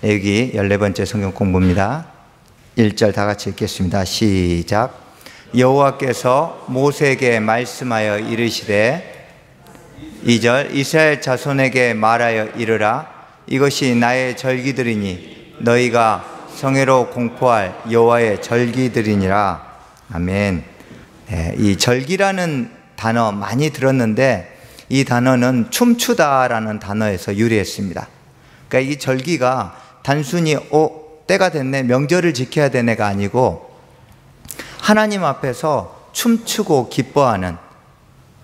여기 14번째 성경 공부입니다. 1절 다 같이 읽겠습니다. 시작. 여호와께서 모세에게 말씀하여 이르시되 2절 이스라엘 자손에게 말하여 이르라. 이것이 나의 절기들이니 너희가 성회로 공포할 여호와의 절기들이니라. 아멘. 이 절기라는 단어 많이 들었는데 이 단어는 춤추다라는 단어에서 유래했습니다. 그러니까 이 절기가 단순히 때가 됐네, 명절을 지켜야 되네가 아니고 하나님 앞에서 춤추고 기뻐하는,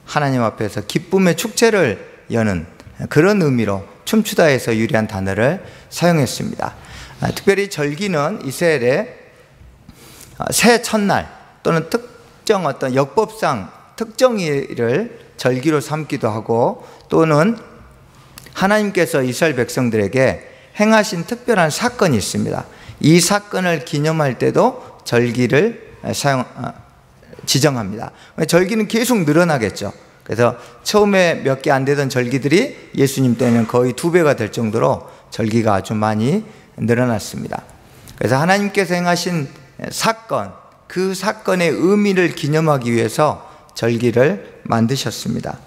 하나님 앞에서 기쁨의 축제를 여는 그런 의미로 춤추다에서 유래한 단어를 사용했습니다. 특별히 절기는 이스라엘의 새 첫날 또는 특정 어떤 역법상 특정일을 절기로 삼기도 하고, 또는 하나님께서 이스라엘 백성들에게 행하신 특별한 사건이 있습니다. 이 사건을 기념할 때도 절기를 지정합니다. 절기는 계속 늘어나겠죠. 그래서 처음에 몇 개 안 되던 절기들이 예수님 때는 거의 2배가 될 정도로 절기가 아주 많이 늘어났습니다. 그래서 하나님께서 행하신 사건, 그 사건의 의미를 기념하기 위해서 절기를 만드셨습니다.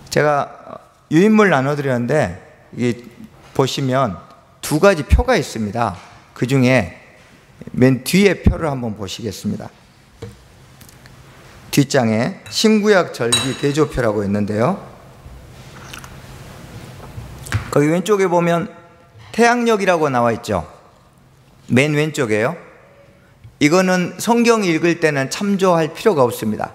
제가 유인물 나눠드렸는데 이게 보시면 2가지 표가 있습니다. 그 중에 맨 뒤에 표를 한번 보시겠습니다. 뒷장에 신구약 절기 대조표라고 있는데요, 거기 왼쪽에 보면 태양력이라고 나와 있죠. 맨 왼쪽에요. 이거는 성경 읽을 때는 참조할 필요가 없습니다.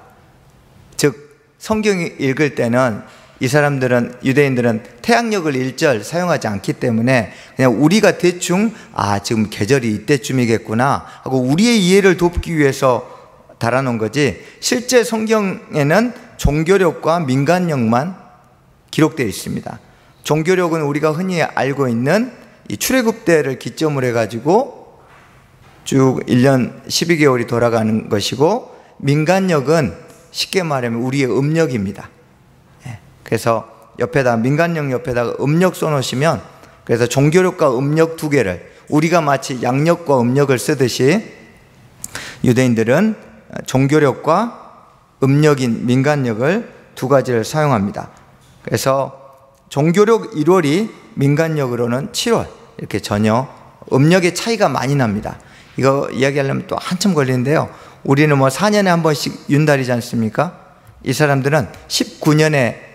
즉 성경 읽을 때는 이 사람들은, 유대인들은 태양력을 1절 사용하지 않기 때문에 그냥 우리가 대충 지금 계절이 이때쯤이겠구나 하고 우리의 이해를 돕기 위해서 달아놓은 거지, 실제 성경에는 종교력과 민간력만 기록되어 있습니다. 종교력은 우리가 흔히 알고 있는 이 출애굽대를 기점으로 해가지고 쭉 1년 12개월이 돌아가는 것이고, 민간력은 쉽게 말하면 우리의 음력입니다. 그래서 옆에다, 민간력 옆에다가 음력 써놓으시면, 그래서 종교력과 음력 2개를, 우리가 마치 양력과 음력을 쓰듯이 유대인들은 종교력과 음력인 민간력을 2가지를 사용합니다. 그래서 종교력 1월이 민간력으로는 7월, 이렇게 전혀 음력의 차이가 많이 납니다. 이거 이야기하려면 또 한참 걸리는데요, 우리는 4년에 한 번씩 윤달이지 않습니까? 이 사람들은 19년에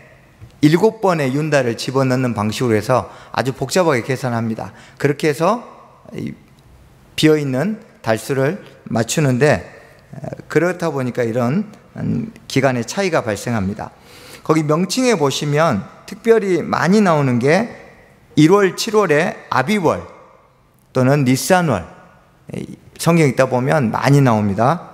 7번의 윤달을 집어넣는 방식으로 해서 아주 복잡하게 계산합니다. 그렇게 해서 비어있는 달수를 맞추는데, 그렇다 보니까 이런 기간의 차이가 발생합니다. 거기 명칭에 보시면 특별히 많이 나오는 게 1월, 7월에 아비월 또는 니산월, 성경 읽다 보면 많이 나옵니다.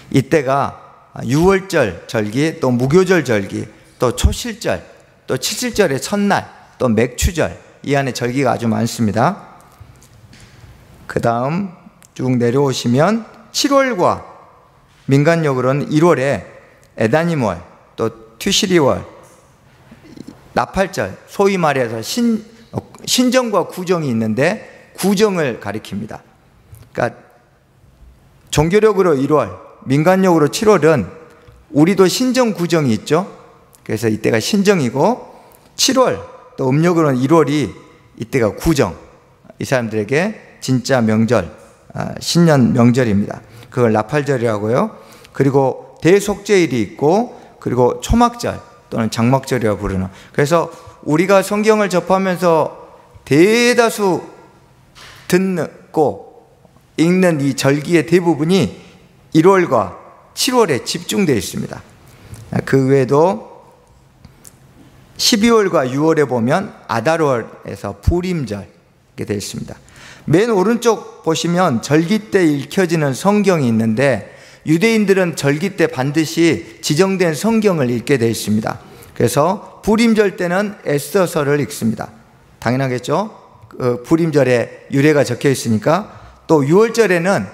이때가 6월절 절기, 또 무교절 절기, 또 초실절, 또 칠칠절의 첫날, 또 맥추절, 이 안에 절기가 아주 많습니다. 그 다음 쭉 내려오시면 7월과 민간력으로는 1월에 에다님월, 또 튜시리월, 나팔절, 소위 말해서 신정과 구정이 있는데 구정을 가리킵니다. 그러니까 종교력으로 1월, 민간력으로 7월은 우리도 신정 구정이 있죠. 그래서 이때가 신정이고, 7월 또 음력으로는 1월이 이때가 구정, 이 사람들에게 진짜 명절, 신년 명절입니다. 그걸 나팔절이라고요. 그리고 대속죄일이 있고, 그리고 초막절 또는 장막절이라고 부르는, 그래서 우리가 성경을 접하면서 대다수 듣고 읽는 이 절기의 대부분이 1월과 7월에 집중되어 있습니다. 그 외에도 12월과 6월에 보면 아달월에서 부림절 이렇게 되어 있습니다. 맨 오른쪽 보시면 절기 때 읽혀지는 성경이 있는데, 유대인들은 절기 때 반드시 지정된 성경을 읽게 되어 있습니다. 그래서 부림절 때는 에스더서를 읽습니다. 당연하겠죠? 부림절에 유래가 적혀 있으니까. 또 6월절에는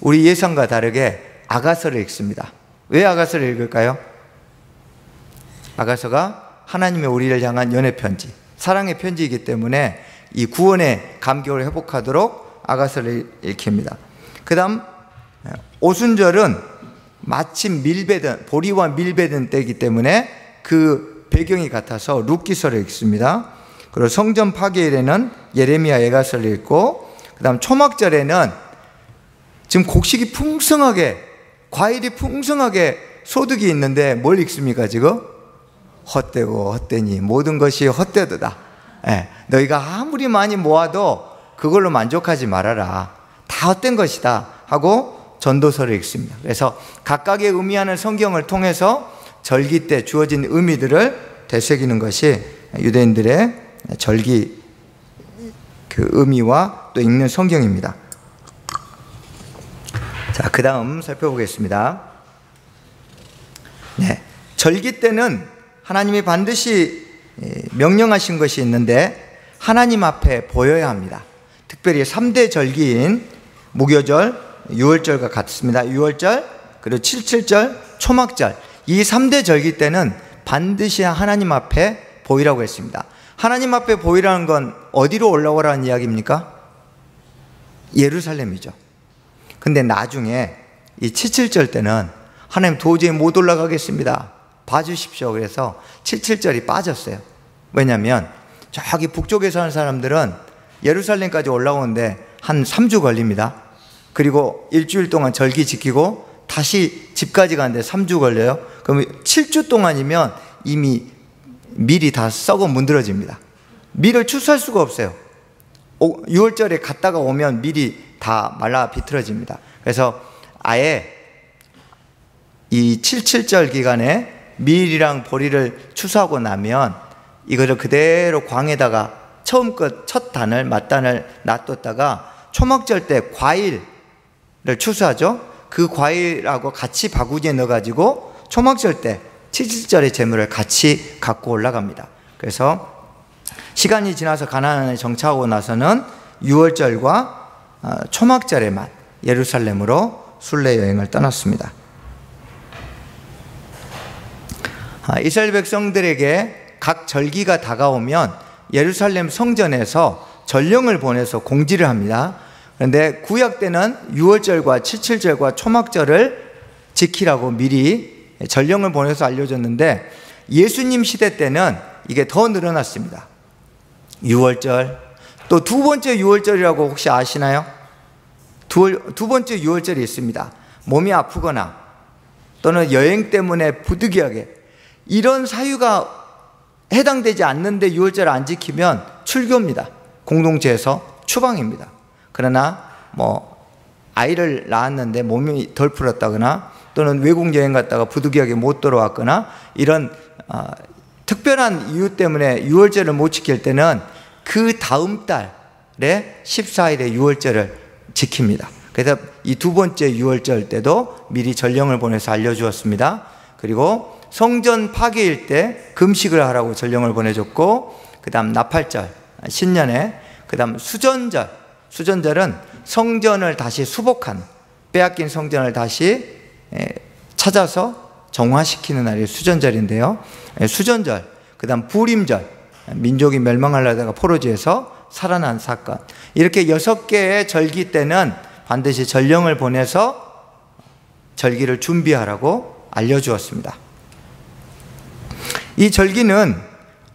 우리 예상과 다르게 아가서를 읽습니다. 왜 아가서를 읽을까요? 아가서가 하나님의 우리를 향한 연애 편지, 사랑의 편지이기 때문에 이 구원의 감격을 회복하도록 아가서를 일으킵니다. 그 다음 오순절은 마침 밀배든 보리와 밀배든 때이기 때문에 그 배경이 같아서 룻기서를 읽습니다. 그리고 성전 파괴일에는 예레미야 예가서를 읽고, 그 다음 초막절에는 지금 곡식이 풍성하게, 과일이 풍성하게 소득이 있는데 뭘 읽습니까 지금? 헛되고 헛되니 모든 것이 헛되도다. 너희가 아무리 많이 모아도 그걸로 만족하지 말아라. 다 헛된 것이다 하고 전도서를 읽습니다. 그래서 각각의 의미하는 성경을 통해서 절기 때 주어진 의미들을 되새기는 것이 유대인들의 절기 그 의미와 또 읽는 성경입니다. 자, 그 다음 살펴보겠습니다. 절기 때는 하나님이 반드시 명령하신 것이 있는데 하나님 앞에 보여야 합니다. 특별히 3대 절기인 무교절, 유월절과 같습니다. 유월절, 그리고 칠칠절, 초막절, 이 3대 절기 때는 반드시 하나님 앞에 보이라고 했습니다. 하나님 앞에 보이라는 건 어디로 올라오라는 이야기입니까? 예루살렘이죠. 근데 나중에 이 칠칠절 때는 하나님 도저히 못 올라가겠습니다, 봐주십시오. 그래서 칠칠절이 빠졌어요. 왜냐하면 저기 북쪽에 사는 사람들은 예루살렘까지 올라오는데 한 3주 걸립니다. 그리고 일주일 동안 절기 지키고 다시 집까지 가는데 3주 걸려요. 그럼 7주 동안이면 이미 밀이 다 썩어 문드러집니다. 밀을 추수할 수가 없어요. 6월절에 갔다가 오면 밀이 다 말라 비틀어집니다. 그래서 아예 이 77절 기간에 밀이랑 보리를 추수하고 나면 이거를 그대로 광에다가 처음껏 첫 단을 맞단을 놔뒀다가 초막절 때 과일을 추수하죠. 그 과일하고 같이 바구니에 넣어가지고 초막절 때 77절의 제물을 같이 갖고 올라갑니다. 그래서 시간이 지나서 가나안에 정착하고 나서는 6월절과 초막절에만 예루살렘으로 순례 여행을 떠났습니다. 이스라엘 백성들에게 각 절기가 다가오면 예루살렘 성전에서 전령을 보내서 공지를 합니다. 그런데 구약 때는 6월절과 77절과 초막절을 지키라고 미리 전령을 보내서 알려줬는데 예수님 시대 때는 이게 더 늘어났습니다. 6월절, 또 두 번째 6월절이라고 혹시 아시나요? 두 번째 6월절이 있습니다. 몸이 아프거나 또는 여행 때문에 부득이하게 이런 사유가 해당되지 않는데 6월절 안 지키면 출교입니다. 공동체에서 추방입니다. 그러나 아이를 낳았는데 몸이 덜 풀었다거나 또는 외국 여행 갔다가 부득이하게 못 돌아왔거나 이런 특별한 이유 때문에 6월절을 못 지킬 때는 그 다음 달에 14일에 6월절을 지킵니다. 그래서 이 두 번째 6월절 때도 미리 전령을 보내서 알려주었습니다. 그리고 성전 파괴일 때 금식을 하라고 전령을 보내줬고, 그 다음 나팔절, 신년에, 그 다음 수전절, 수전절은 성전을 다시 수복한, 빼앗긴 성전을 다시 찾아서 정화시키는 날이 수전절인데요. 수전절, 그 다음 부림절, 민족이 멸망하려다가 포로지에서 살아난 사건, 이렇게 6개의 절기 때는 반드시 전령을 보내서 절기를 준비하라고 알려주었습니다. 이 절기는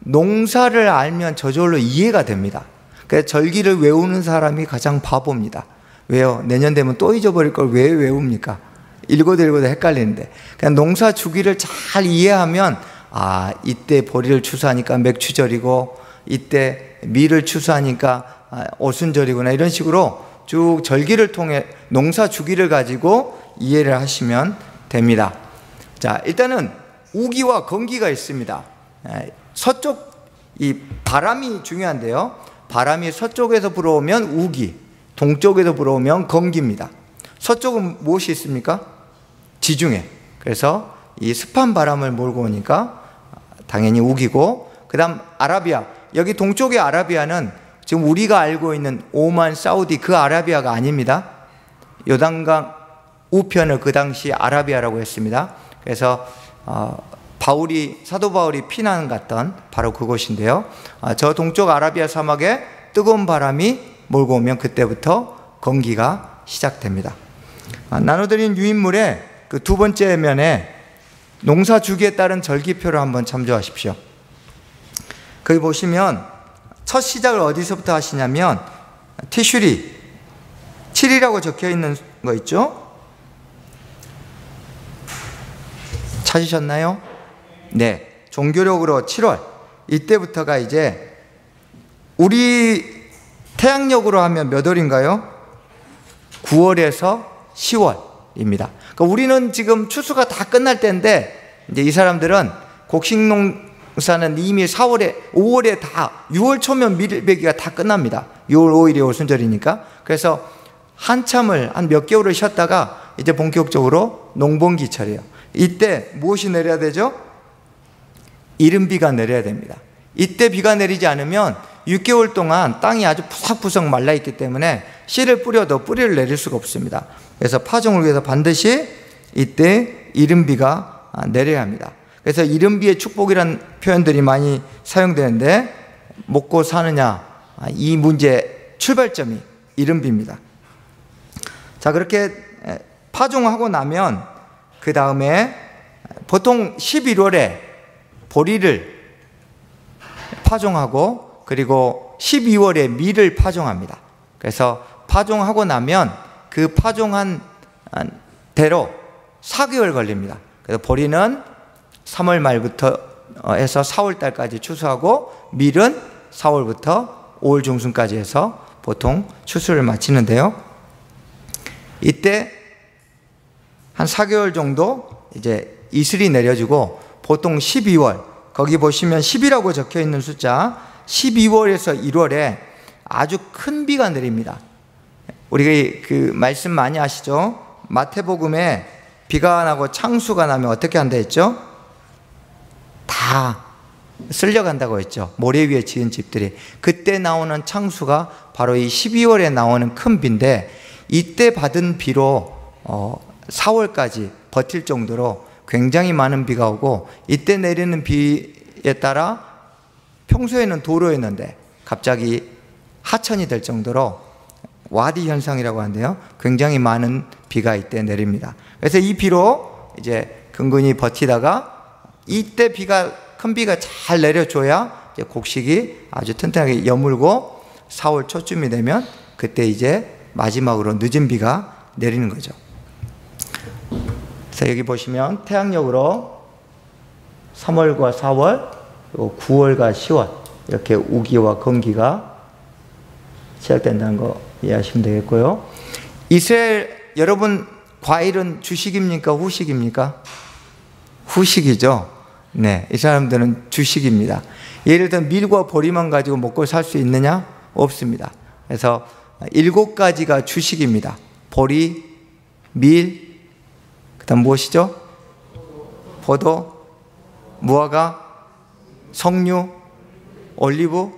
농사를 알면 저절로 이해가 됩니다. 그래서 절기를 외우는 사람이 가장 바보입니다. 왜요? 내년 되면 또 잊어버릴 걸 왜 외웁니까? 읽어도 헷갈리는데. 그냥 농사 주기를 잘 이해하면 이때 보리를 추수하니까 맥추절이고 이때 밀을 추수하니까 오순절이구나, 이런 식으로 쭉 절기를 통해 농사 주기를 가지고 이해를 하시면 됩니다. 자, 일단은 우기와 건기가 있습니다. 서쪽, 이 바람이 중요한데요. 바람이 서쪽에서 불어오면 우기, 동쪽에서 불어오면 건기입니다. 서쪽은 무엇이 있습니까? 지중해. 그래서 이 습한 바람을 몰고 오니까 당연히 우기고, 그 다음 아라비아. 여기 동쪽의 아라비아는 지금 우리가 알고 있는 오만, 사우디 그 아라비아가 아닙니다. 요단강 우편을 그 당시 아라비아라고 했습니다. 그래서 사도 바울이 피난 갔던 바로 그곳인데요. 저 동쪽 아라비아 사막에 뜨거운 바람이 몰고 오면 그때부터 건기가 시작됩니다. 나눠드린 유인물의 그 두 번째 면에 농사 주기에 따른 절기표를 한번 참조하십시오. 거기 보시면 첫 시작을 어디서부터 하시냐면 티슈리 7이라고 적혀 있는 거 있죠? 찾으셨나요? 네. 종교력으로 7월. 이때부터가 이제 우리 태양력으로 하면 몇 월인가요? 9월에서 10월입니다. 그러니까 우리는 지금 추수가 다 끝날 때인데 이제 이 사람들은 곡식농사는 이미 5월에 다 6월 초면 밀배기가 다 끝납니다. 6월 5일이 오순절이니까. 그래서 한참을 한 몇 개월을 쉬었다가 이제 본격적으로 농번기철이에요. 이때 무엇이 내려야 되죠? 이른비가 내려야 됩니다. 이때 비가 내리지 않으면 6개월 동안 땅이 아주 푸석푸석 말라있기 때문에 씨를 뿌려도 뿌리를 내릴 수가 없습니다. 그래서 파종을 위해서 반드시 이때 이른비가 내려야 합니다. 그래서 이른비의 축복이라는 표현들이 많이 사용되는데 먹고 사느냐, 이 문제의 출발점이 이른비입니다. 자, 그렇게 파종하고 나면 그 다음에 보통 11월에 보리를 파종하고 그리고 12월에 밀을 파종합니다. 그래서 파종하고 나면 그 파종한 대로 4개월 걸립니다. 그래서 보리는 3월 말부터 해서 4월 달까지 추수하고 밀은 4월부터 5월 중순까지 해서 보통 추수를 마치는데요. 이때 한 4개월 정도 이제 이슬이 내려지고 보통 12월, 거기 보시면 10이라고 적혀 있는 숫자, 12월에서 1월에 아주 큰 비가 내립니다. 우리가 그 말씀 많이 아시죠? 마태복음에 비가 나고 창수가 나면 어떻게 한다 했죠? 다 쓸려간다고 했죠. 모래 위에 지은 집들이. 그때 나오는 창수가 바로 이 12월에 나오는 큰 비인데 이때 받은 비로 4월까지 버틸 정도로 굉장히 많은 비가 오고 이때 내리는 비에 따라 평소에는 도로였는데 갑자기 하천이 될 정도로 와디 현상이라고 하는데요. 굉장히 많은 비가 이때 내립니다. 그래서 이 비로 이제 근근히 버티다가 이때 큰 비가 잘 내려줘야 이제 곡식이 아주 튼튼하게 여물고 4월 초쯤이 되면 그때 이제 마지막으로 늦은 비가 내리는 거죠. 그래서 여기 보시면 태양력으로 3월과 4월 그리고 9월과 10월 이렇게 우기와 건기가 시작된다는 거 이해하시면 되겠고요. 이스라엘 여러분 과일은 주식입니까? 후식입니까? 후식이죠. 네, 이 사람들은 주식입니다. 예를 들어 밀과 보리만 가지고 먹고 살 수 있느냐? 없습니다. 그래서 7가지가 주식입니다. 보리, 밀, 그 다음 무엇이죠? 포도, 무화과, 석류, 올리브,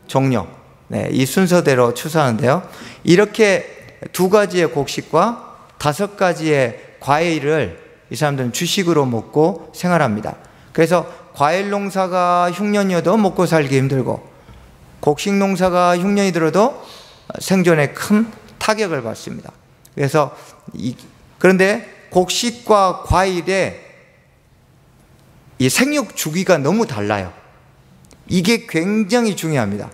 종려. 네, 이 순서대로 추수하는데요. 이렇게 2가지의 곡식과 5가지의 과일을 이 사람들은 주식으로 먹고 생활합니다. 그래서 과일 농사가 흉년이어도 먹고 살기 힘들고 곡식 농사가 흉년이 들어도 생존에 큰 타격을 받습니다. 그래서 그런데 곡식과 과일의 이 생육 주기가 너무 달라요. 이게 굉장히 중요합니다.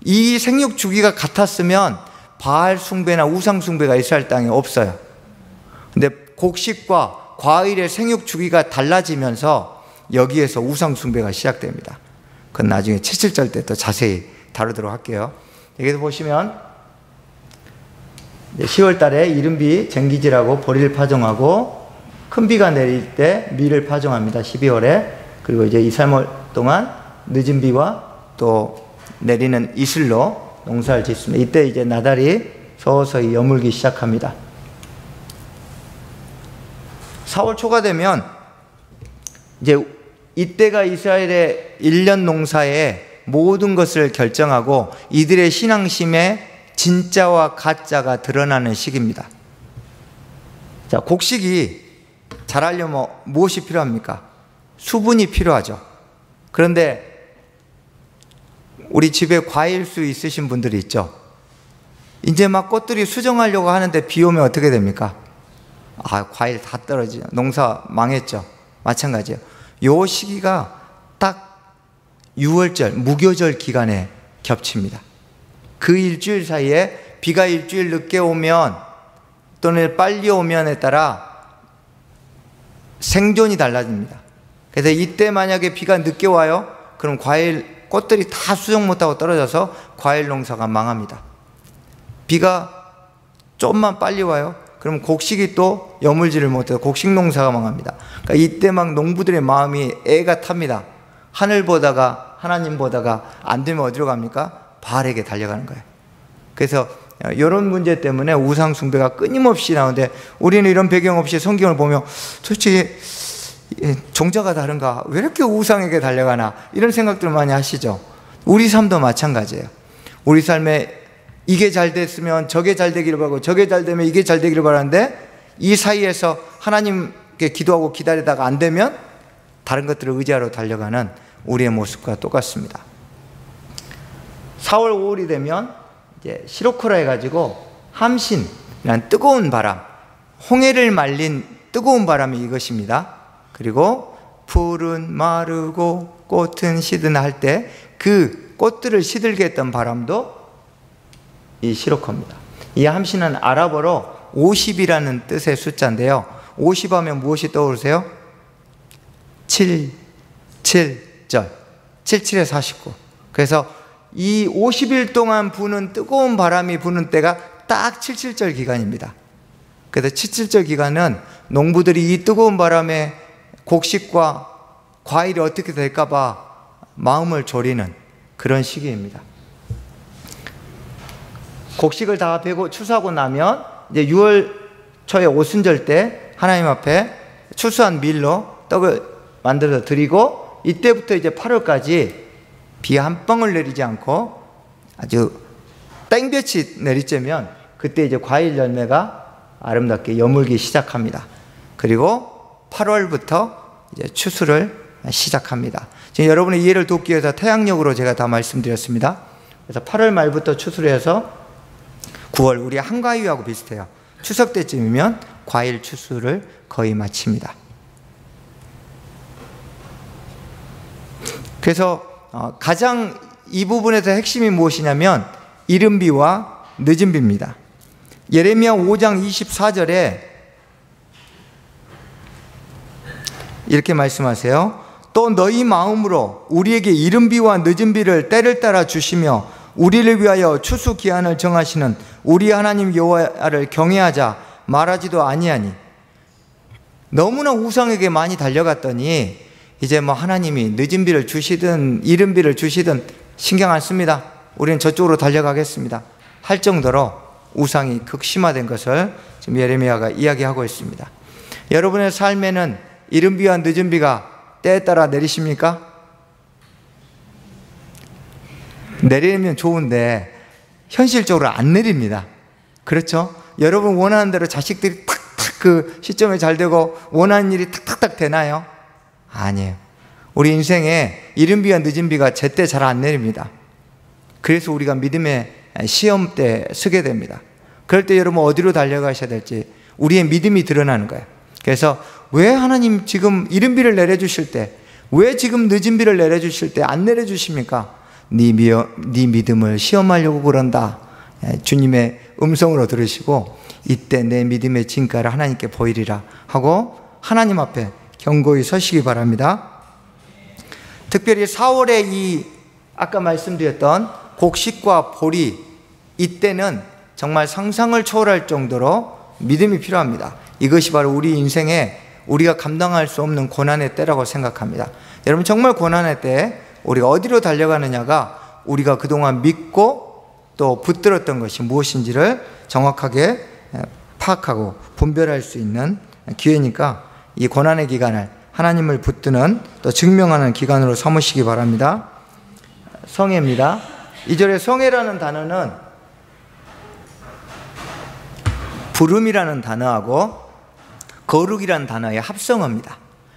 이 생육 주기가 같았으면 바알 숭배나 우상 숭배가 이스라엘 땅에 없어요. 근데 곡식과 과일의 생육 주기가 달라지면서 여기에서 우상 숭배가 시작됩니다. 그건 나중에 7절 때 또 자세히 다루도록 할게요. 여기서 보시면 10월 달에 이른비 쟁기질하고 보리를 파종하고 큰 비가 내릴 때 밀을 파종합니다. 12월에. 그리고 이제 2, 3월 동안 늦은 비와 또 내리는 이슬로 농사를 짓습니다. 이때 이제 나달이 서서히 여물기 시작합니다. 4월 초가 되면 이제 이때가 이스라엘의 1년 농사의 모든 것을 결정하고 이들의 신앙심에 진짜와 가짜가 드러나는 시기입니다. 자, 곡식이 자라려면 무엇이 필요합니까? 수분이 필요하죠. 그런데 우리 집에 과일수 있으신 분들이 있죠. 이제 막 꽃들이 수정하려고 하는데 비 오면 어떻게 됩니까? 과일 다 떨어지죠. 농사 망했죠. 마찬가지예요. 요 시기가 딱 6월절, 무교절 기간에 겹칩니다. 그 일주일 사이에 비가 일주일 늦게 오면 또는 빨리 오면에 따라 생존이 달라집니다. 그래서 이때 만약에 비가 늦게 와요, 그럼 꽃들이 다 수정 못하고 떨어져서 과일 농사가 망합니다. 비가 좀만 빨리 와요, 그럼 곡식이 또 여물지를 못해서 곡식 농사가 망합니다. 그러니까 이때 막 농부들의 마음이 애가 탑니다. 하늘 보다가 하나님 보다가 안 되면 어디로 갑니까? 바알에게 달려가는 거예요. 그래서 이런 문제 때문에 우상 숭배가 끊임없이 나오는데, 우리는 이런 배경 없이 성경을 보면 솔직히 종자가 다른가? 왜 이렇게 우상에게 달려가나? 이런 생각들 많이 하시죠. 우리 삶도 마찬가지예요. 우리 삶에 이게 잘 됐으면 저게 잘 되기를 바라고, 저게 잘 되면 이게 잘 되기를 바라는데, 이 사이에서 하나님께 기도하고 기다리다가 안 되면 다른 것들을 의지하러 달려가는 우리의 모습과 똑같습니다. 4월 5월이 되면 이제 시로코라 해가지고 함신이라는 뜨거운 바람, 홍해를 말린 뜨거운 바람이 이것입니다. 그리고 풀은 마르고 꽃은 시드나 할 때 그 꽃들을 시들게 했던 바람도 이 시로코입니다. 이 함신은 아랍어로 50이라는 뜻의 숫자인데요, 50 하면 무엇이 떠오르세요? 7, 7절, 77에 49. 그래서 이 50일 동안 부는 뜨거운 바람이 부는 때가 딱 77절 기간입니다. 그래서 77절 기간은 농부들이 이 뜨거운 바람에 곡식과 과일이 어떻게 될까 봐 마음을 졸이는 그런 시기입니다. 곡식을 다 베고 추수하고 나면 이제 6월 초에 오순절 때 하나님 앞에 추수한 밀로 떡을 만들어서 드리고, 이때부터 이제 8월까지 비 한 방울 내리지 않고 아주 땡볕이 내리쬐면 그때 이제 과일 열매가 아름답게 여물기 시작합니다. 그리고 8월부터 이제 추수를 시작합니다. 지금 여러분의 이해를 돕기 위해서 태양력으로 제가 다 말씀드렸습니다. 그래서 8월 말부터 추수를 해서 9월, 우리 한가위하고 비슷해요. 추석 때쯤이면 과일 추수를 거의 마칩니다. 그래서 가장 이 부분에서 핵심이 무엇이냐면 이른 비와 늦은 비입니다. 예레미야 5장 24절에 이렇게 말씀하세요. 또 너희 마음으로 우리에게 이른 비와 늦은 비를 때를 따라 주시며 우리를 위하여 추수 기한을 정하시는 우리 하나님 여호와를 경외하자 말하지도 아니하니. 너무나 우상에게 많이 달려갔더니 이제 뭐 하나님이 늦은 비를 주시든 이른 비를 주시든 신경 안 씁니다. 우리는 저쪽으로 달려가겠습니다 할 정도로 우상이 극심화된 것을 지금 예레미야가 이야기하고 있습니다. 여러분의 삶에는 이른 비와 늦은 비가 때에 따라 내리십니까? 내리면 좋은데 현실적으로 안 내립니다. 그렇죠? 여러분 원하는 대로 자식들이 탁탁 그 시점에 잘 되고 원하는 일이 탁탁탁 되나요? 아니에요. 우리 인생에 이른 비와 늦은 비가 제때 잘 안 내립니다. 그래서 우리가 믿음의 시험 때 서게 됩니다. 그럴 때 여러분 어디로 달려가셔야 될지 우리의 믿음이 드러나는 거예요. 그래서 왜 하나님 지금 이른 비를 내려주실 때, 왜 지금 늦은 비를 내려주실 때 안 내려주십니까? 네 믿음을 시험하려고 그런다. 주님의 음성으로 들으시고 이때 내 믿음의 진가를 하나님께 보이리라 하고 하나님 앞에 견고히 서시기 바랍니다. 특별히 4월에 이 아까 말씀드렸던 곡식과 보리, 이때는 정말 상상을 초월할 정도로 믿음이 필요합니다. 이것이 바로 우리 인생에 우리가 감당할 수 없는 고난의 때라고 생각합니다. 여러분 정말 고난의 때 우리가 어디로 달려가느냐가 우리가 그동안 믿고 또 붙들었던 것이 무엇인지를 정확하게 파악하고 분별할 수 있는 기회니까 이 고난의 기간을 하나님을 붙드는 또 증명하는 기간으로 삼으시기 바랍니다. 성회입니다. 2절에 성회라는 단어는 부름이라는 단어하고 거룩이라는 단어의 합성어입니다.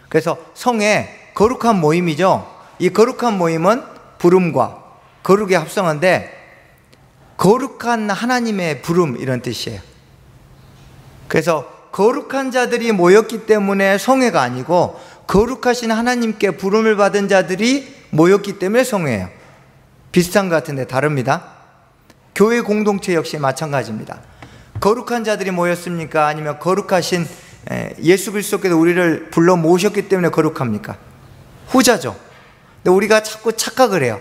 그래서 성회, 거룩한 모임이죠. 이 거룩한 모임은 부름과 거룩에 합성한데 거룩한 하나님의 부름 이런 뜻이에요. 그래서 거룩한 자들이 모였기 때문에 성회가 아니고 거룩하신 하나님께 부름을 받은 자들이 모였기 때문에 성회예요. 비슷한 것 같은데 다릅니다. 교회 공동체 역시 마찬가지입니다. 거룩한 자들이 모였습니까? 아니면 거룩하신 예수 그리스도께서 우리를 불러 모으셨기 때문에 거룩합니까? 후자죠. 근데 우리가 자꾸 착각을 해요.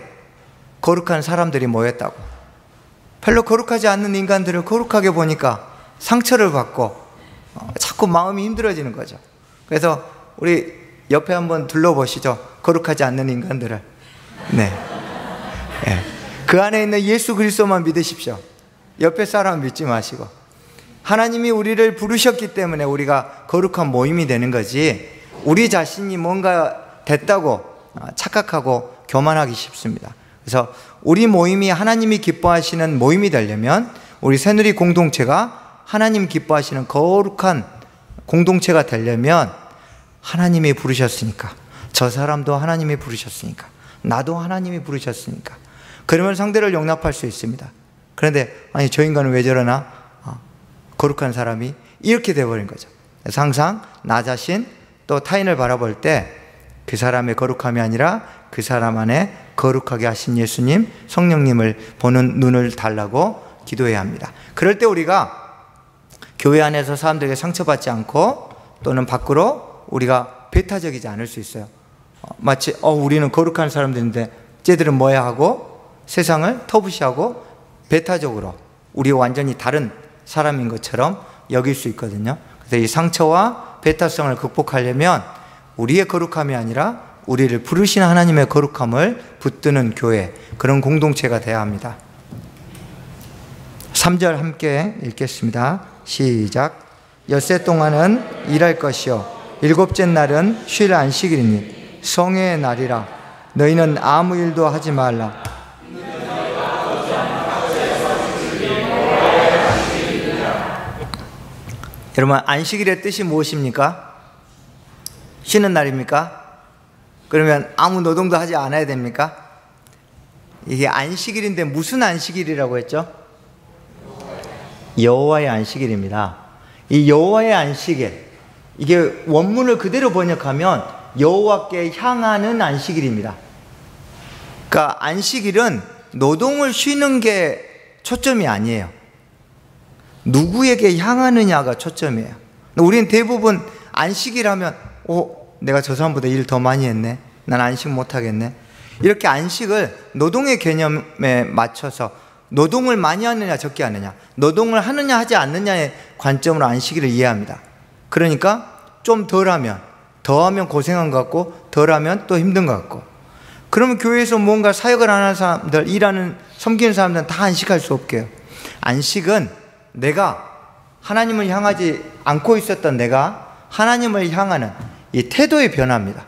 거룩한 사람들이 모였다고. 별로 거룩하지 않는 인간들을 거룩하게 보니까 상처를 받고 자꾸 마음이 힘들어지는 거죠. 그래서 우리 옆에 한번 둘러보시죠. 거룩하지 않는 인간들을. 네. 그 안에 있는 예수 그리스도만 믿으십시오. 옆에 사람 믿지 마시고. 하나님이 우리를 부르셨기 때문에 우리가 거룩한 모임이 되는 거지, 우리 자신이 뭔가 됐다고 착각하고 교만하기 쉽습니다. 그래서 우리 모임이 하나님이 기뻐하시는 모임이 되려면 우리 새누리 공동체가 하나님 기뻐하시는 거룩한 공동체가 되려면 하나님이 부르셨으니까, 저 사람도 하나님이 부르셨으니까, 나도 하나님이 부르셨으니까, 그러면 상대를 용납할 수 있습니다. 그런데 아니 저 인간은 왜 저러나, 거룩한 사람이 이렇게 돼버린 거죠. 그래서 항상 나 자신 또 타인을 바라볼 때 그 사람의 거룩함이 아니라 그 사람 안에 거룩하게 하신 예수님, 성령님을 보는 눈을 달라고 기도해야 합니다. 그럴 때 우리가 교회 안에서 사람들에게 상처받지 않고 또는 밖으로 우리가 배타적이지 않을 수 있어요. 마치 우리는 거룩한 사람들인데 쟤들은 뭐야 하고 세상을 터부시하고 배타적으로 우리와 완전히 다른 사람인 것처럼 여길 수 있거든요. 그래서 이 상처와 배타성을 극복하려면 우리의 거룩함이 아니라 우리를 부르신 하나님의 거룩함을 붙드는 교회, 그런 공동체가 되어야 합니다. 3절 함께 읽겠습니다. 시작. 엿새 동안은 일할 것이요 일곱째 날은 쉴 안식일이니 성회의 날이라. 너희는 아무 일도 하지 말라. 여러분, 안식일의 뜻이 무엇입니까? 쉬는 날입니까? 그러면 아무 노동도 하지 않아야 됩니까? 이게 안식일인데 무슨 안식일이라고 했죠? 여호와의 안식일입니다. 이 여호와의 안식일, 이게 원문을 그대로 번역하면 여호와께 향하는 안식일입니다. 그러니까 안식일은 노동을 쉬는 게 초점이 아니에요. 누구에게 향하느냐가 초점이에요. 우리는 대부분 안식일 하면 내가 저 사람보다 일 더 많이 했네, 난 안식 못하겠네, 이렇게 안식을 노동의 개념에 맞춰서 노동을 많이 하느냐 적게 하느냐, 노동을 하느냐 하지 않느냐의 관점으로 안식일을 이해합니다. 그러니까 좀 덜하면 더하면 고생한 것 같고 덜하면 또 힘든 것 같고, 그러면 교회에서 뭔가 사역을 하는 사람들, 일하는 섬기는 사람들은 다 안식할 수 없게요. 안식은 내가 하나님을 향하지 않고 있었던 내가 하나님을 향하는 이 태도의 변화입니다.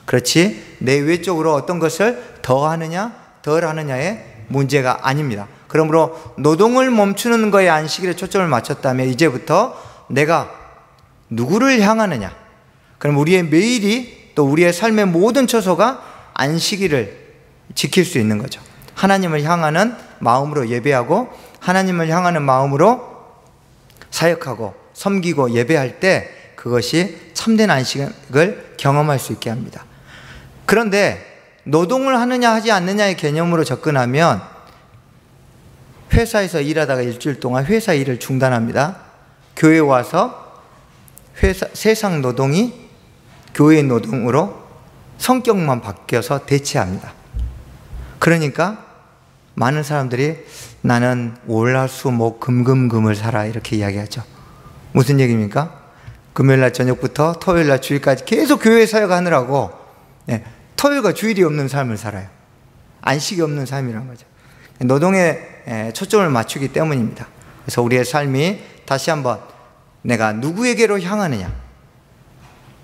그렇지 내 외적으로 어떤 것을 더 하느냐 덜 하느냐의 문제가 아닙니다. 그러므로 노동을 멈추는 거에 안식일에 초점을 맞췄다면 이제부터 내가 누구를 향하느냐, 그럼 우리의 매일이 또 우리의 삶의 모든 처소가 안식일을 지킬 수 있는 거죠. 하나님을 향하는 마음으로 예배하고 하나님을 향하는 마음으로 사역하고 섬기고 예배할 때 그것이 참된 안식을 경험할 수 있게 합니다. 그런데 노동을 하느냐 하지 않느냐의 개념으로 접근하면 회사에서 일하다가 일주일 동안 회사 일을 중단합니다. 교회에 와서 세상 노동이 교회의 노동으로 성격만 바뀌어서 대체합니다. 그러니까 많은 사람들이 나는 월화수목금금금을 살아 이렇게 이야기하죠. 무슨 얘기입니까? 금요일날 저녁부터 토요일날 주일까지 계속 교회 사역하느라고 토요일과 주일이 없는 삶을 살아요. 안식이 없는 삶이라는 거죠. 노동에 초점을 맞추기 때문입니다. 그래서 우리의 삶이 다시 한번 내가 누구에게로 향하느냐,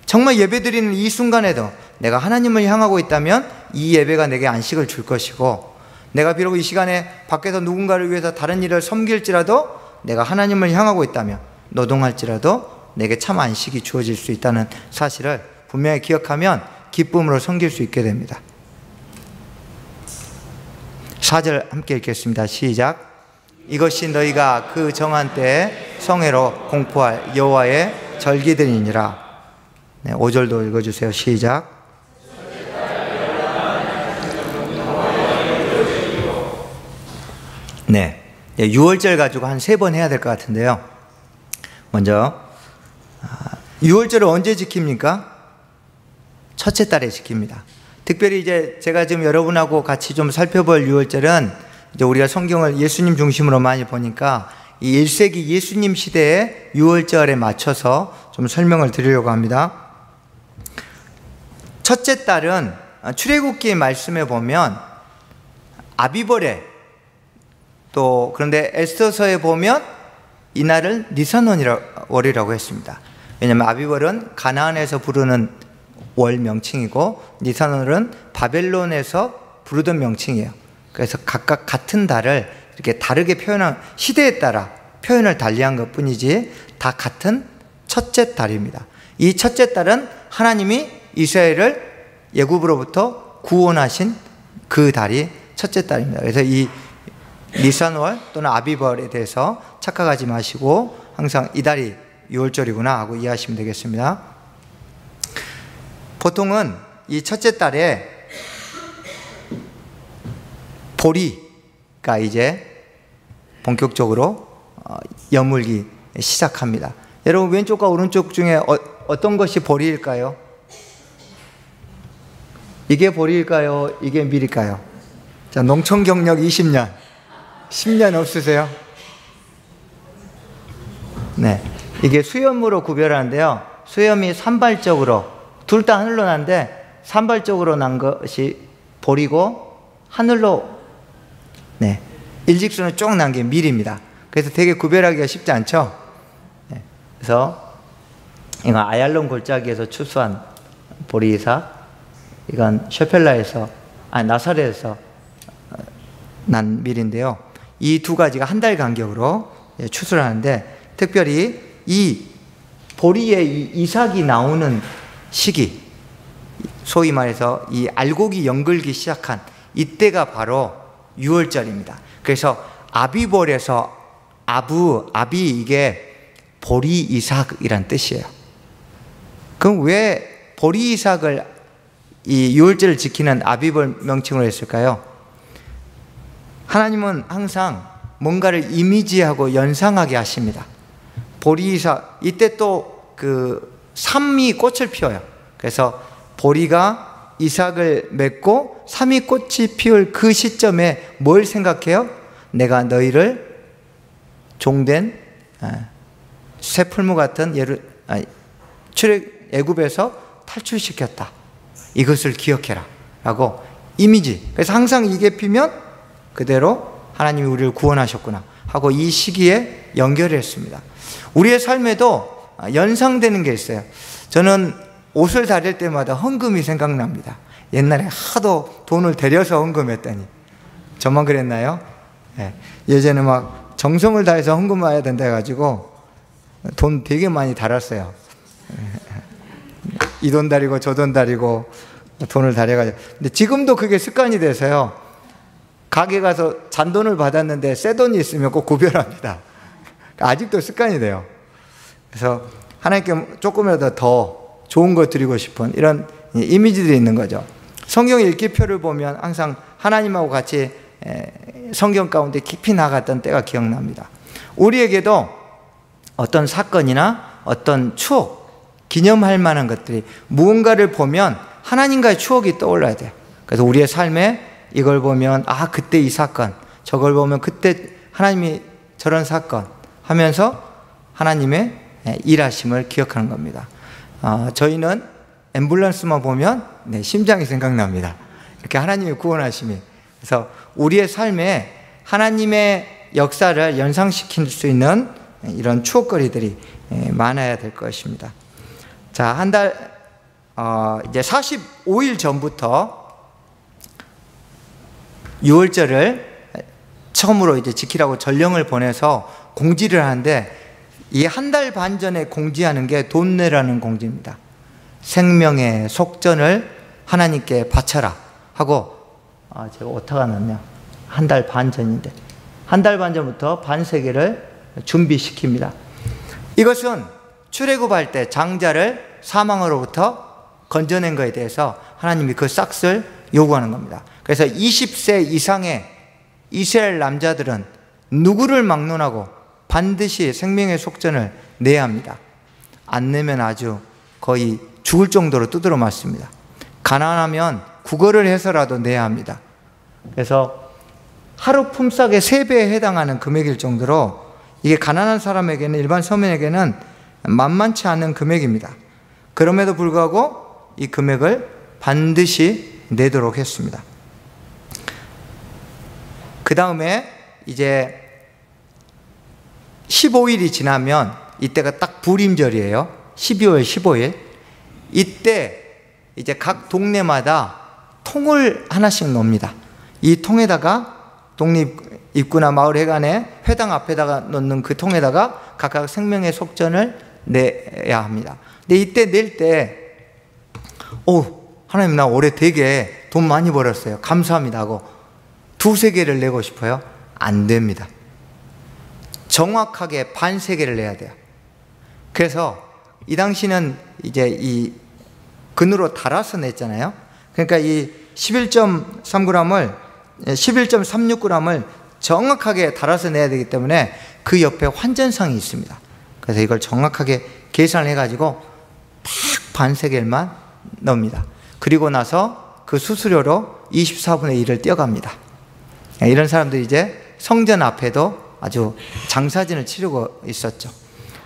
정말 예배드리는 이 순간에도 내가 하나님을 향하고 있다면 이 예배가 내게 안식을 줄 것이고, 내가 비록 이 시간에 밖에서 누군가를 위해서 다른 일을 섬길지라도 내가 하나님을 향하고 있다면 노동할지라도 내게 참 안식이 주어질 수 있다는 사실을 분명히 기억하면 기쁨으로 섬길 수 있게 됩니다. 4절 함께 읽겠습니다. 시작. 이것이 너희가 그 정한 때에 성회로 공포할 여호와의 절기들이니라. 네, 5절도 읽어주세요. 시작. 네, 6월절 가지고 한 3번 해야 될 것 같은데요. 먼저 6월절을 언제 지킵니까? 첫째 달에 지킵니다. 특별히 이제 제가 지금 여러분하고 같이 좀 살펴볼 6월절은 이제 우리가 성경을 예수님 중심으로 많이 보니까 이 1세기 예수님 시대의 6월절에 맞춰서 좀 설명을 드리려고 합니다. 첫째 달은 출애굽기 말씀에 보면 아비벌에, 또 그런데 에스더서에 보면 이날을 니산월이라고 했습니다. 왜냐하면 아비벌은 가나안에서 부르는 월 명칭이고 니산월은 바벨론에서 부르던 명칭이에요. 그래서 각각 같은 달을 이렇게 다르게 표현한, 시대에 따라 표현을 달리한 것 뿐이지 다 같은 첫째 달입니다. 이 첫째 달은 하나님이 이스라엘을 애굽으로부터 구원하신 그 달이 첫째 달입니다. 그래서 이 니산월 또는 아비벌에 대해서 착각하지 마시고 항상 이 달이 6월절이구나 하고 이해하시면 되겠습니다. 보통은 이 첫째 달에 보리가 이제 본격적으로 여물기 시작합니다. 여러분 왼쪽과 오른쪽 중에 어떤 것이 보리일까요? 이게 보리일까요? 이게 밀일까요? 자, 농촌 경력 20년 10년 없으세요? 네, 이게 수염으로 구별하는데요. 수염이 산발적으로, 둘 다 하늘로 난데 산발적으로 난 것이 보리고 하늘로, 네, 일직선으로 쭉 난 게 밀입니다. 그래서 되게 구별하기가 쉽지 않죠? 네, 그래서 이건 아얄론 골짜기에서 추수한 보리이삭, 이건 셰펠라에서, 나사렛에서 난 밀인데요. 이 두 가지가 한 달 간격으로 추수를 하는데, 특별히 이 보리의 이 이삭이 나오는 시기, 소위 말해서 이 알곡이 연글기 시작한 이때가 바로 6월절입니다. 그래서 아비벌에서 아비, 이게 보리 이삭이란 뜻이에요. 그럼 왜 보리 이삭을 이 6월절을 지키는 아비벌 명칭으로 했을까요? 하나님은 항상 뭔가를 이미지하고 연상하게 하십니다. 보리 이삭, 이때 또 그 삼이 꽃을 피워요. 그래서 보리가 이삭을 맺고 삼이 꽃이 피울 그 시점에 뭘 생각해요? 내가 너희를 종된 새 풀무 같은 애굽에서 탈출시켰다. 이것을 기억해라 라고 이미지. 그래서 항상 이게 피면 그대로 하나님이 우리를 구원하셨구나 하고 이 시기에 연결했습니다. 우리의 삶에도 연상되는 게 있어요. 저는 옷을 다릴 때마다 헌금이 생각납니다. 옛날에 하도 돈을 들여서 헌금했더니, 저만 그랬나요? 네. 예전에 막 정성을 다해서 헌금해야 된다 해가지고 돈 되게 많이 달았어요. 이 돈 다리고 저 돈 다리고 돈을 달여가지고. 근데 지금도 그게 습관이 돼서요, 가게 가서 잔돈을 받았는데 새 돈이 있으면 꼭 구별합니다. 아직도 습관이 돼요. 그래서 하나님께 조금이라도 더 좋은 거 드리고 싶은 이런 이미지들이 있는 거죠. 성경 읽기표를 보면 항상 하나님하고 같이 성경 가운데 깊이 나갔던 때가 기억납니다. 우리에게도 어떤 사건이나 어떤 추억, 기념할 만한 것들이 무언가를 보면 하나님과의 추억이 떠올라야 돼요. 그래서 우리의 삶에 이걸 보면 그때 이 사건, 저걸 보면 그때 하나님이 저런 사건 하면서 하나님의 일하심을 기억하는 겁니다. 저희는 앰뷸런스만 보면 심장이 생각납니다. 이렇게 하나님의 구원하심이. 그래서 우리의 삶에 하나님의 역사를 연상시킬 수 있는 이런 추억거리들이 많아야 될 것입니다. 자, 한 달, 이제 45일 전부터 6월절을 처음으로 이제 지키라고 전령을 보내서 공지를 하는데, 이 한 달 반 전에 공지하는 게 돈 내라는 공지입니다. 생명의 속전을 하나님께 바쳐라 하고, 제가 오타가 났네요. 한 달 반 전인데, 한 달 반 전부터 반세계를 준비시킵니다. 이것은 출애굽할 때 장자를 사망으로부터 건져낸 것에 대해서 하나님이 그 싹을 요구하는 겁니다. 그래서 20세 이상의 이스라엘 남자들은 누구를 막론하고 반드시 생명의 속전을 내야 합니다. 안 내면 아주 거의 죽을 정도로 두드러 맞습니다. 가난하면 국어를 해서라도 내야 합니다. 그래서 하루 품삯의 3배에 해당하는 금액일 정도로 이게 가난한 사람에게는, 일반 서민에게는 만만치 않은 금액입니다. 그럼에도 불구하고 이 금액을 반드시 내도록 했습니다. 그 다음에 이제 15일이 지나면, 이때가 딱 불임절이에요. 12월 15일. 이때 이제 각 동네마다 통을 하나씩 놓습니다. 이 통에다가 독립입구나 마을 회관에 회당 앞에다가 놓는 그 통에다가 각각 생명의 속전을 내야 합니다. 근데 이때 낼 때, 하나님 나 올해 되게 돈 많이 벌었어요, 감사합니다 하고 2-3개를 내고 싶어요? 안 됩니다. 정확하게 반세계를 내야 돼요. 그래서 이 당시는 이제 이 근으로 달아서 냈잖아요. 그러니까 이 11.3g을 11.36g을 정확하게 달아서 내야 되기 때문에 그 옆에 환전상이 있습니다. 그래서 이걸 정확하게 계산을 해가지고 딱 반세겔만 넣습니다. 그리고 나서 그 수수료로 24분의 1을 떼어갑니다. 이런 사람들이 이제 성전 앞에도 아주 장사진을 치르고 있었죠.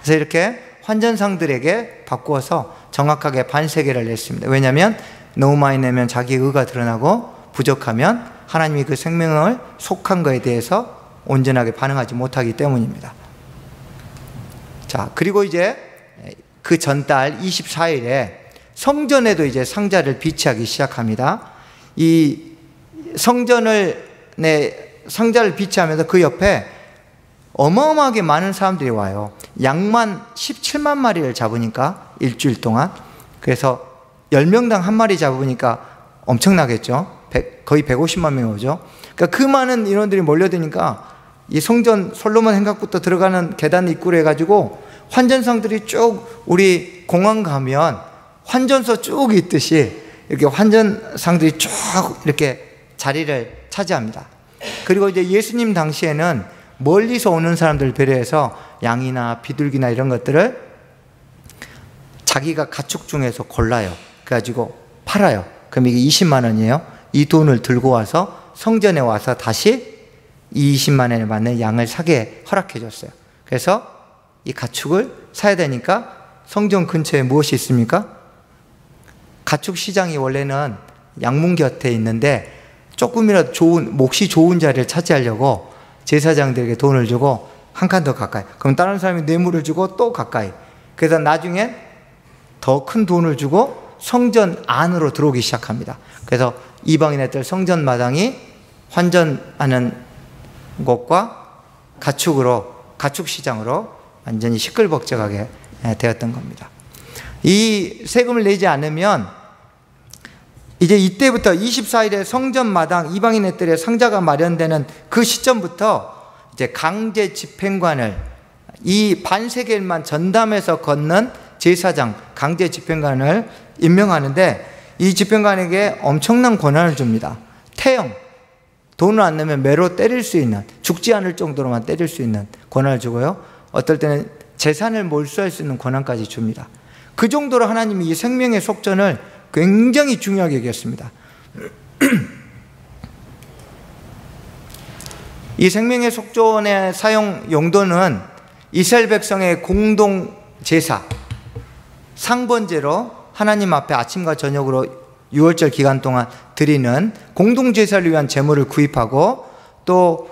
그래서 이렇게 환전상들에게 바꾸어서 정확하게 반세겔을 냈습니다. 왜냐하면 너무 많이 내면 자기 의가 드러나고, 부족하면 하나님이 그 생명을 속한 것에 대해서 온전하게 반응하지 못하기 때문입니다. 자, 그리고 이제 그 전달 24일에 성전에도 이제 상자를 비치하기 시작합니다. 이 성전을 상자를 비치하면서 그 옆에 어마어마하게 많은 사람들이 와요. 양만 17만 마리를 잡으니까 일주일 동안. 그래서 10명당 한 마리 잡으니까 엄청나겠죠. 거의 150만 명이 오죠. 그러니까 그 많은 인원들이 몰려드니까 이 성전 솔로몬 행각부터 들어가는 계단 입구로 해가지고 환전상들이 쭉, 우리 공항 가면 환전소 쭉 있듯이 이렇게 환전상들이 쭉 이렇게 자리를 차지합니다. 그리고 이제 예수님 당시에는 멀리서 오는 사람들을 배려해서 양이나 비둘기나 이런 것들을 자기가 가축 중에서 골라요. 그래가지고 팔아요. 그럼 이게 20만 원이에요. 이 돈을 들고 와서 성전에 와서 다시 이 20만 원에 맞는 양을 사게 허락해 줬어요. 그래서 이 가축을 사야 되니까 성전 근처에 무엇이 있습니까? 가축 시장이 원래는 양문 곁에 있는데 조금이라도 몫이 좋은 자리를 차지하려고 제사장들에게 돈을 주고 한 칸 더 가까이, 그럼 다른 사람이 뇌물을 주고 또 가까이, 그래서 나중에 더 큰 돈을 주고 성전 안으로 들어오기 시작합니다. 그래서 이방인 애들 성전 마당이 환전하는 곳과 가축 시장으로 완전히 시끌벅적하게 되었던 겁니다. 이 세금을 내지 않으면 이제 이때부터 24일에 성전 마당 이방인 애들의 상자가 마련되는 그 시점부터 이제 강제 집행관을, 이 반세겔만 전담해서 걷는 제사장, 강제 집행관을 임명하는데, 이 집행관에게 엄청난 권한을 줍니다. 태형, 돈을 안 내면 매로 때릴 수 있는, 죽지 않을 정도로만 때릴 수 있는 권한을 주고요, 어떨 때는 재산을 몰수할 수 있는 권한까지 줍니다. 그 정도로 하나님이 이 생명의 속전을 굉장히 중요하게 여겼습니다. 이 생명의 속전의 사용 용도는 이스라엘 백성의 공동 제사, 상번제로 하나님 앞에 아침과 저녁으로 6월절 기간 동안 드리는 공동 제사를 위한 제물을 구입하고, 또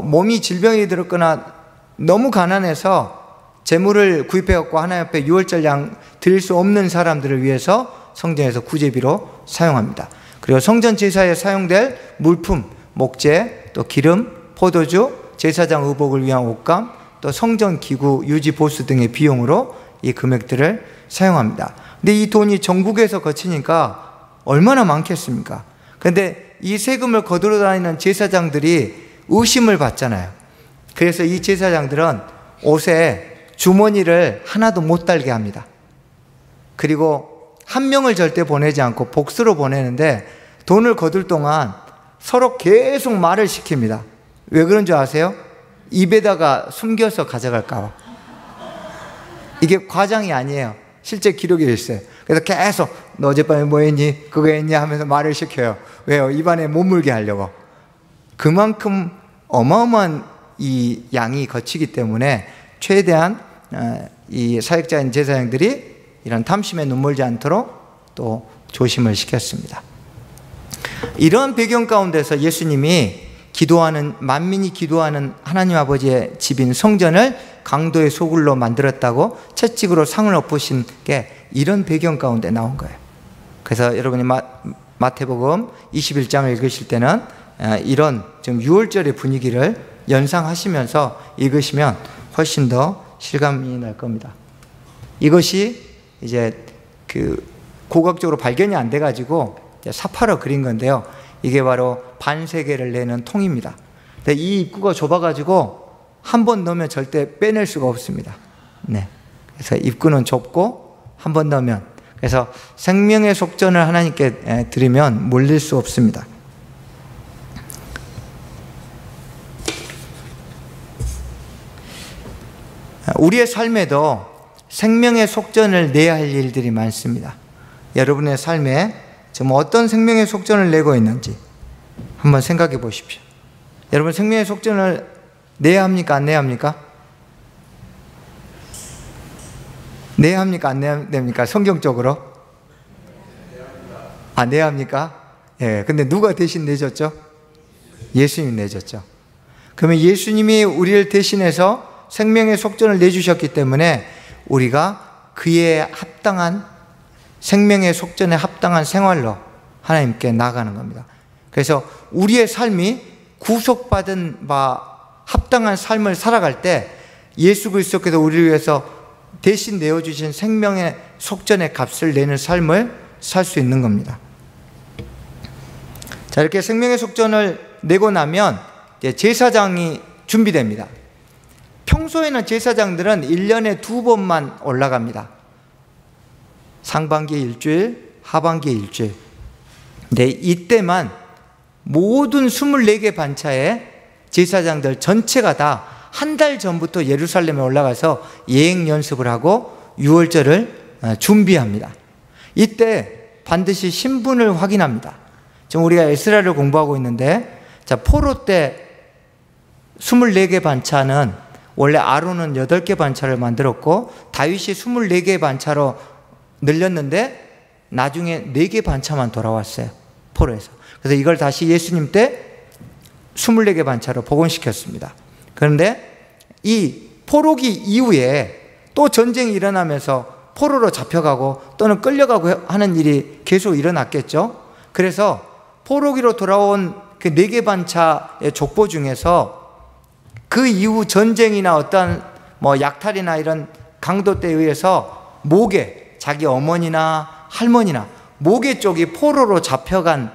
몸이 질병이 들었거나 너무 가난해서 제물을 구입해갖고 하나님 앞에 6월절 양 드릴 수 없는 사람들을 위해서 성전에서 구제비로 사용합니다. 그리고 성전 제사에 사용될 물품, 목재, 또 기름, 포도주, 제사장 의복을 위한 옷감, 또 성전 기구 유지 보수 등의 비용으로 이 금액들을 사용합니다. 근데 이 돈이 전국에서 거치니까 얼마나 많겠습니까? 근데 이 세금을 거두러 다니는 제사장들이 의심을 받잖아요. 그래서 이 제사장들은 옷에 주머니를 하나도 못 달게 합니다. 그리고 한 명을 절대 보내지 않고 복수로 보내는데 돈을 거둘 동안 서로 계속 말을 시킵니다. 왜 그런 줄 아세요? 입에다가 숨겨서 가져갈까 봐. 이게 과장이 아니에요. 실제 기록이 있어요. 그래서 계속 너 어젯밤에 뭐 했니? 그거 했니? 하면서 말을 시켜요. 왜요? 입안에 못 물게 하려고. 그만큼 어마어마한 이 양이 거치기 때문에 최대한 이 사역자인 제사장들이 이런 탐심에 눈물지 않도록 또 조심을 시켰습니다. 이런 배경 가운데서 예수님이 기도하는, 만민이 기도하는 하나님 아버지의 집인 성전을 강도의 소굴로 만들었다고 채찍으로 상을 엎으신 게 이런 배경 가운데 나온 거예요. 그래서 여러분이 마태복음 21장을 읽으실 때는 이런 좀 유월절의 분위기를 연상하시면서 읽으시면 훨씬 더 실감이 날 겁니다. 이것이 이제 그 고각적으로 발견이 안 돼가지고 사파로 그린 건데요. 이게 바로 반세계를 내는 통입니다. 근데 이 입구가 좁아가지고 한 번 넣으면 절대 빼낼 수가 없습니다. 네. 그래서 입구는 좁고 한 번 넣으면, 그래서 생명의 속전을 하나님께 드리면 물릴 수 없습니다. 우리의 삶에도 생명의 속전을 내야 할 일들이 많습니다. 여러분의 삶에 지금 어떤 생명의 속전을 내고 있는지 한번 생각해 보십시오. 여러분 생명의 속전을 내야 합니까? 안 내야 합니까? 내야 합니까? 안 내야 됩니까? 성경적으로? 아, 내야 합니까? 예. 근데 누가 대신 내줬죠? 예수님이 내줬죠. 그러면 예수님이 우리를 대신해서 생명의 속전을 내주셨기 때문에 우리가 그에 합당한, 생명의 속전에 합당한 생활로 하나님께 나아가는 겁니다. 그래서 우리의 삶이 구속받은 바 합당한 삶을 살아갈 때 예수 그리스도께서 우리를 위해서 대신 내어주신 생명의 속전의 값을 내는 삶을 살 수 있는 겁니다. 자, 이렇게 생명의 속전을 내고 나면 이제 제사장이 준비됩니다. 평소에는 제사장들은 1년에 2번만 올라갑니다. 상반기에 일주일, 하반기에 일주일. 근데 이때만 모든 24개 반차에 제사장들 전체가 다 한 달 전부터 예루살렘에 올라가서 예행 연습을 하고 유월절을 준비합니다. 이때 반드시 신분을 확인합니다. 지금 우리가 에스라를 공부하고 있는데, 자, 포로 때 24개 반차는 원래 아론은 8개 반차를 만들었고 다윗이 24개 반차로 늘렸는데 나중에 4개 반차만 돌아왔어요. 포로에서. 그래서 이걸 다시 예수님 때 24개 반차로 복원시켰습니다. 그런데 이 포로기 이후에 또 전쟁이 일어나면서 포로로 잡혀가고 또는 끌려가고 하는 일이 계속 일어났겠죠. 그래서 포로기로 돌아온 그 4개 반차의 족보 중에서 그 이후 전쟁이나 어떤 뭐 약탈이나 이런 강도 때에 의해서 목에, 자기 어머니나 할머니나 목에 쪽이 포로로 잡혀간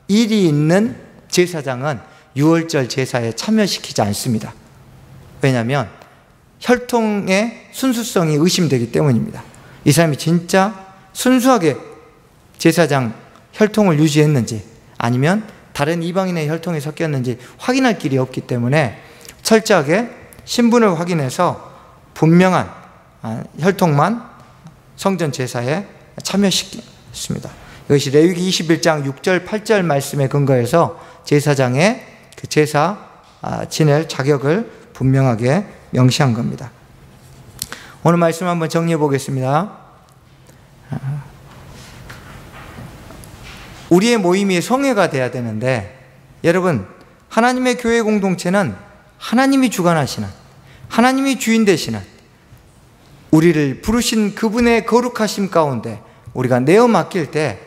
일이 있는 제사장은 유월절 제사에 참여시키지 않습니다. 왜냐하면 혈통의 순수성이 의심되기 때문입니다. 이 사람이 진짜 순수하게 제사장 혈통을 유지했는지 아니면 다른 이방인의 혈통이 섞였는지 확인할 길이 없기 때문에 철저하게 신분을 확인해서 분명한 혈통만 성전 제사에 참여시켰습니다. 이것이 레위기 21장 6절 8절 말씀에 근거해서 제사장의 그 제사 지낼 자격을 분명하게 명시한 겁니다. 오늘 말씀 한번 정리해 보겠습니다. 우리의 모임이 성회가 돼야 되는데, 여러분 하나님의 교회 공동체는 하나님이 주관하시는, 하나님이 주인 되시는, 우리를 부르신 그분의 거룩하심 가운데 우리가 내어 맡길 때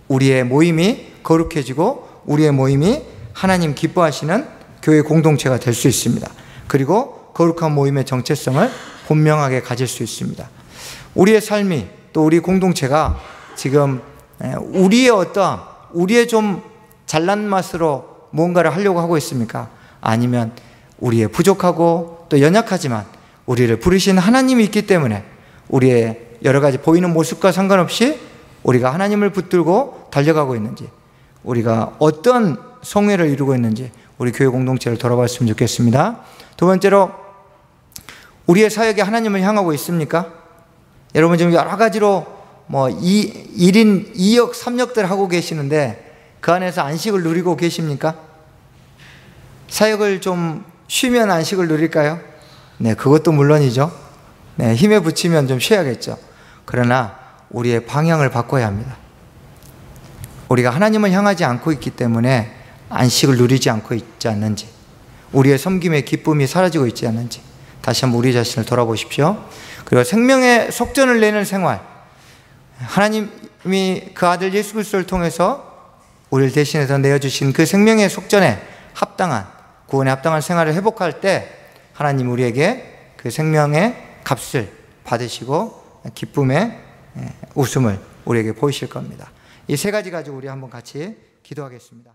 우리의 모임이 거룩해지고 우리의 모임이 하나님 기뻐하시는 교회 공동체가 될 수 있습니다. 그리고 거룩한 모임의 정체성을 분명하게 가질 수 있습니다. 우리의 삶이, 또 우리 공동체가 지금 우리의 좀 잘난 맛으로 뭔가를 하려고 하고 있습니까? 아니면 우리의 부족하고 또 연약하지만 우리를 부르신 하나님이 있기 때문에 우리의 여러 가지 보이는 모습과 상관없이 우리가 하나님을 붙들고 달려가고 있는지, 우리가 어떤 성회를 이루고 있는지 우리 교회 공동체를 돌아봤으면 좋겠습니다. 두 번째로, 우리의 사역이 하나님을 향하고 있습니까? 여러분 지금 여러 가지로 1인 2역 3역들 하고 계시는데 그 안에서 안식을 누리고 계십니까? 사역을 좀 쉬면 안식을 누릴까요? 네, 그것도 물론이죠. 네, 힘에 부치면 좀 쉬어야겠죠. 그러나 우리의 방향을 바꿔야 합니다. 우리가 하나님을 향하지 않고 있기 때문에 안식을 누리지 않고 있지 않는지, 우리의 섬김의 기쁨이 사라지고 있지 않는지 다시 한번 우리 자신을 돌아보십시오. 그리고 생명의 속전을 내는 생활, 하나님이 그 아들 예수 그리스도를 통해서 우리를 대신해서 내어주신 그 생명의 속전에 합당한, 구원에 합당한 생활을 회복할 때 하나님 우리에게 그 생명의 값을 받으시고 기쁨의 웃음을 우리에게 보이실 겁니다. 이 세 가지 가지고 우리 한번 같이 기도하겠습니다.